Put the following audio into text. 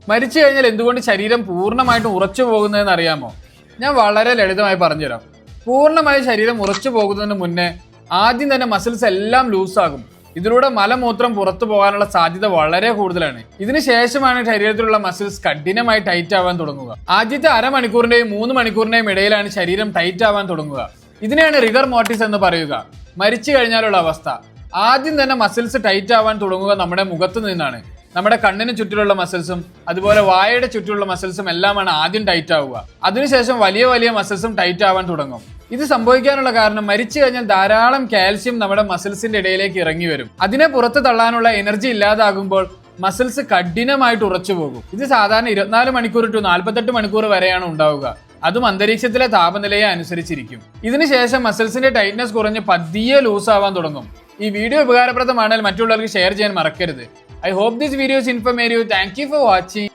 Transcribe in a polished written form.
മരിച്ചു കഴിഞ്ഞാൽ എന്തുകൊണ്ട് ശരീരം പൂർണ്ണമായിട്ടും ഉറച്ചു പോകുന്നതെന്ന് അറിയാമോ? ഞാൻ വളരെ ലളിതമായി പറഞ്ഞുതരാം. പൂർണ്ണമായി ശരീരം ഉറച്ചു പോകുന്നതിന് മുന്നേ ആദ്യം തന്നെ മസിൽസ് എല്ലാം ലൂസാകും. ഇതിലൂടെ മലമൂത്രം പുറത്തു പോകാനുള്ള സാധ്യത വളരെ കൂടുതലാണ്. ഇതിന് ശേഷമാണ് ശരീരത്തിലുള്ള മസിൽസ് കഠിനമായി ടൈറ്റ് ആവാൻ തുടങ്ങുക. ആദ്യത്തെ അരമണിക്കൂറിന്റെയും 3 മണിക്കൂറിന്റെയും ഇടയിലാണ് ശരീരം ടൈറ്റ് ആവാൻ തുടങ്ങുക. ഇതിനെയാണ് റിഗർ മോർട്ടിസ് എന്ന് പറയുക. മരിച്ചു കഴിഞ്ഞാലുള്ള അവസ്ഥ. ആദ്യം തന്നെ മസിൽസ് ടൈറ്റ് ആവാൻ തുടങ്ങുക നമ്മുടെ മുഖത്ത് നിന്നാണ്. നമ്മുടെ കണ്ണിന് ചുറ്റിലുള്ള മസിൽസും അതുപോലെ വായയുടെ ചുറ്റിലുള്ള മസിൽസും എല്ലാമാണ് ആദ്യം ടൈറ്റ് ആവുക. അതിനുശേഷം വലിയ വലിയ മസിൽസും ടൈറ്റ് ആവാൻ തുടങ്ങും. ഇത് സംഭവിക്കാനുള്ള കാരണം മരിച്ചു കഴിഞ്ഞാൽ ധാരാളം കാൽസ്യം നമ്മുടെ മസിൽസിന്റെ ഇടയിലേക്ക് ഇറങ്ങി വരും. അതിനെ പുറത്ത് തള്ളാനുള്ള എനർജി ഇല്ലാതാകുമ്പോൾ മസിൽസ് കഠിനമായിട്ട് ഉറച്ചു പോകും. ഇത് സാധാരണ 24 മണിക്കൂർ ടു 48 മണിക്കൂർ വരെയാണ് ഉണ്ടാവുക. അതും അന്തരീക്ഷത്തിലെ താപനിലയെ അനുസരിച്ചിരിക്കും. ഇതിനുശേഷം മസിൽസിന്റെ ടൈറ്റ്നസ് കുറഞ്ഞ് പതിയെ ലൂസ് ആവാൻ തുടങ്ങും. ഈ വീഡിയോ ഉപകാരപ്രദമാണെങ്കിൽ മറ്റുള്ളവർക്ക് ഷെയർ ചെയ്യാൻ മറക്കരുത്. I hope this video is informative. Thank you for watching.